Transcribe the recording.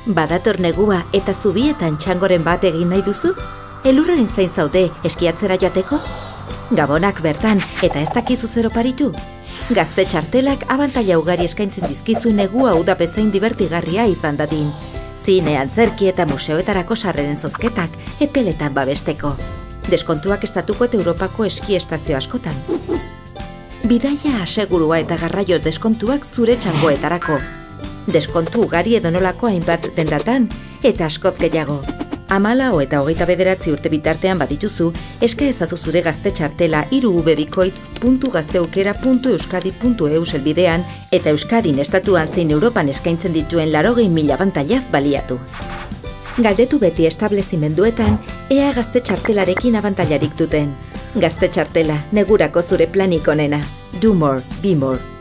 Badator negua eta zubietan txangoren bat egin nahi duzu? Elurraren zain zaude eskiatzera joateko? Gabonak bertan eta ez dakizu zer oparitu? Gazte txartelak abantaila ugari eskaintzen dizkizu negua uda bezain divertigarria izan dadin. Zine, antzerki eta museoetarako sarreren zozketak epeletan babesteko. Deskontuak estatuko eta Europako eski estazio askotan. Bidaia asegurua eta garraio deskontuak zure txangoetarako. Deskontu ugari edonolako hainbat dendatan eta askoz gehiago. 14 eta 29 urte bitartean badituzu, eska ezazu zure gazte txartela 3vbikoitz.gazteaukera.euskadi.eu helbidean eta Euskadin estatuan zein Europan eskaintzen dituen 80.000 abantailaz baliatu. Galdetu beti establezimenduetan, ea gazte txartelarekin abantailarik duten. Gazte txartela, negurako zure planik onena. Do more, be more.